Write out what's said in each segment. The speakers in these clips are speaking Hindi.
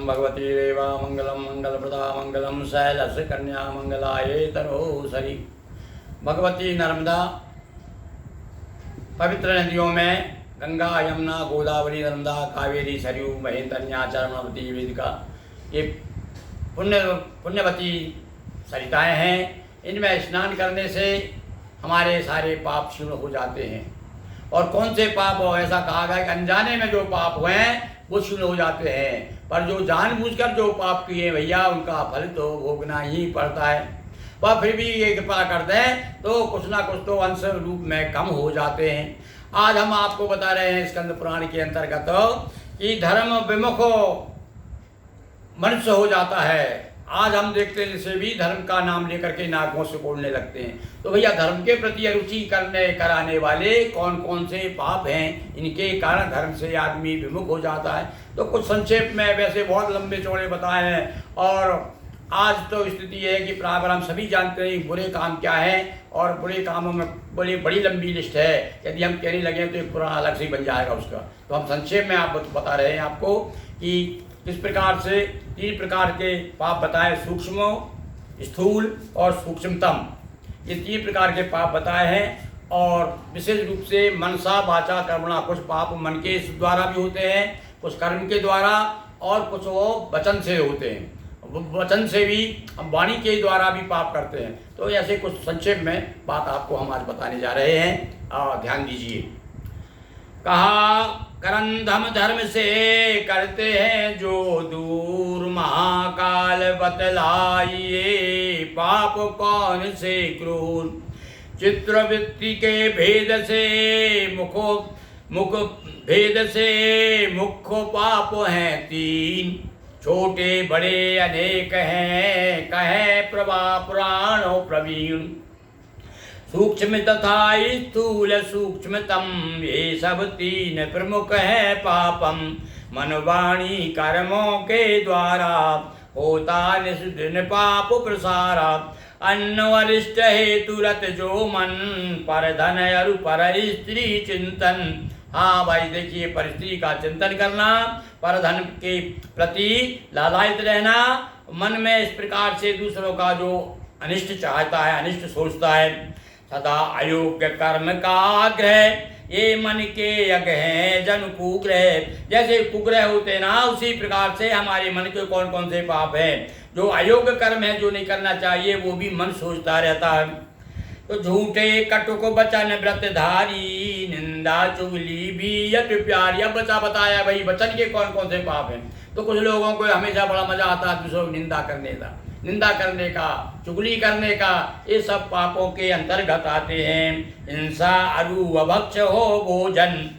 भगवती रेवा मंगलम मंगलप्रदा मंगलम शैलस्य कन्या मंगलाये तनोसरी। भगवती नर्मदा पवित्र नदियों में गंगा, यमुना, गोदावरी, नर्मदा, कावेरी, सरयू, महेंद्रन्या, चरमवती, वेदिका ये पुण्यवती सरिताएँ हैं। इनमें स्नान करने से हमारे सारे पाप क्षीण हो जाते हैं। और कौन से पाप हो, ऐसा कहा गया कि अनजाने में जो पाप हुए हैं वो क्षीण हो जाते हैं, पर जो जानबूझकर जो पाप किए भैया उनका फल तो भोगना ही पड़ता है। वह फिर भी ये कृपा करते हैं तो कुछ ना कुछ तो अंश रूप में कम हो जाते हैं। आज हम आपको बता रहे हैं स्कंद पुराण के अंतर्गत कि धर्म विमुख मनुष्य हो जाता है। आज हम देखते हैं जैसे भी धर्म का नाम लेकर के नाकों से कोड़ने लगते हैं। तो भैया धर्म के प्रति अरुचि कराने वाले कौन कौन से पाप हैं, इनके कारण धर्म से आदमी विमुख हो जाता है। तो कुछ संक्षेप में, वैसे बहुत लंबे चौड़े बताए हैं। और आज तो स्थिति है कि प्रायः हम सभी जानते हैं बुरे काम क्या है, और बुरे कामों में बड़ी लंबी लिस्ट है। यदि हम कहने लगे तो एक पुराना अलग से ही बन जाएगा उसका। तो हम संक्षेप में आप बता रहे हैं आपको कि किस प्रकार से 3 प्रकार के पाप बताए, सूक्ष्म, स्थूल और सूक्ष्मतम। ये 3 प्रकार के पाप बताए हैं। और विशेष रूप से मनसा वाचा कर्मणा, कुछ पाप मन के द्वारा भी होते हैं, कुछ कर्म के द्वारा, और कुछ वो वचन से होते हैं। वचन से भी, हम वाणी के द्वारा भी पाप करते हैं। तो ऐसे कुछ संक्षेप में बात आपको हम आज बताने जा रहे हैं, ध्यान दीजिए। कहा करंधम धर्म से करते हैं जो दूर, महाकाल बतलाइए पाप कौन से क्रूर। चित्रवृत्ति के भेद से मुख भेद से मुख्य पाप हैं 3, छोटे बड़े अनेक हैं कहे प्रभा पुराणों प्रवीण। सूक्ष्म तथा स्थूल सूक्ष्मतम, ये सब 3 प्रमुख है पापम। मन वाणी कर्मों के द्वारा होता निषिद्ध पाप प्रसारा। अन्न वरिष्ठ हेतु रत जो मन, पर धन अरु पर स्त्री चिंतन। हाँ भाई देखिए, पर स्त्री का चिंतन करना, पर धन के प्रति लालायित रहना, मन में इस प्रकार से दूसरों का जो अनिष्ट चाहता है, अनिष्ट सोचता है। सदा अयोग्य कर्म का आग्रह, ये मन के यज्ञ हैं जन कुग्रह। जैसे कुग्रह होते ना, उसी प्रकार से हमारे मन के कौन कौन से पाप हैं। जो अयोग्य कर्म है, जो नहीं करना चाहिए, वो भी मन सोचता रहता है। तो झूठे कटुक बचन व्रतधारी, निंदा चुगली भी यति प्यारी। अब बताया भाई वचन के कौन कौन से पाप हैं। तो कुछ लोगों को हमेशा बड़ा मजा आता है दूसरों की निंदा करने का, चुगली करने का। ये सब पापों के अंतर्गत आते हैं। हिंसा अरु अभक्ष हो भोजन,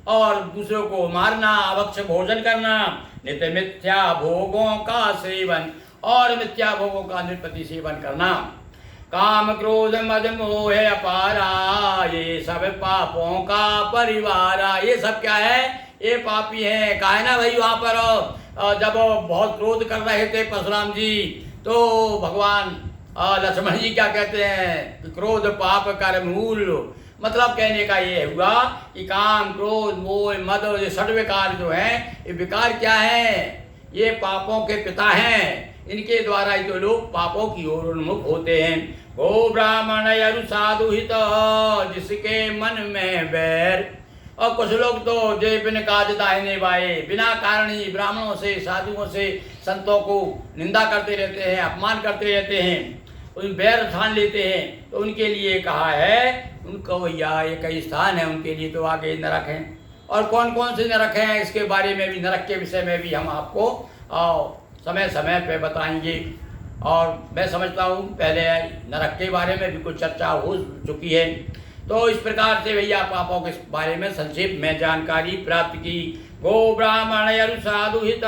और दूसरों को मारना, अभक्ष भोजन करना। नित्य मिथ्या भोगों का सेवन, और मिथ्या भोगों का निष्पत्ति सेवन करना। काम क्रोध मद मोह अपारा, ये सब पापों का परिवारा। ये सब क्या है, ये पापी हैं। कहा है ना भाई, वहाँ पर जब बहुत क्रोध कर रहे थे परशुराम जी, तो भगवान लक्ष्मण जी क्या कहते हैं कि क्रोध पाप कर मूल। मतलब कहने का ये हुआ कि काम क्रोध मोह मद, ये 6 विकार जो हैं, ये विकार क्या हैं, ये पापों के पिता हैं। इनके द्वारा ही तो लोग पापों की ओर उन्मुख होते हैं। गो ब्राह्मण अरु साधु हित, जिसके मन में बैर। और कुछ लोग तो जे बिन काज दाहिने बाए, बिना कारण ही ब्राह्मणों से, साधुओं से, संतों को निंदा करते रहते हैं, अपमान करते रहते हैं, उन बैर ठान लेते हैं। तो उनके लिए कहा है, उनको भैया ये कई स्थान है, उनके लिए तो आगे नरक हैं। और कौन कौन से नरक हैं, इसके बारे में भी, नरक के विषय में भी हम आपको समय समय पे बताएंगे। और मैं समझता हूँ पहले नरक के बारे में भी कुछ चर्चा हो चुकी है। तो इस प्रकार से भैया पापों के बारे में संक्षेप में जानकारी प्राप्त की। गो ब्राह्मण अरु साधु हित,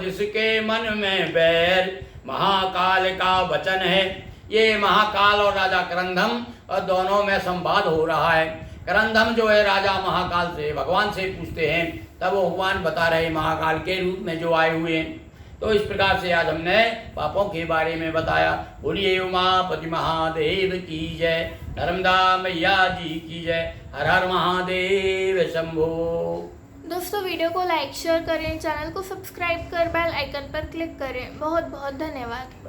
जिसके मन में बैर, महाकाल का वचन है। ये महाकाल और राजा करंधम और दोनों में संवाद हो रहा है। करंधम जो है राजा महाकाल से, भगवान से पूछते हैं, तब वो भगवान बता रहे महाकाल के रूप में जो आए हुए हैं। तो इस प्रकार से आज हमने पापों के बारे में बताया। बोलिए उमापति महादेव की जय, नर्मदा मैया जी की जय। हर हर महादेव शंभो। दोस्तों वीडियो को लाइक शेयर करें, चैनल को सब्सक्राइब कर बेल आइकन पर क्लिक करें। बहुत बहुत धन्यवाद।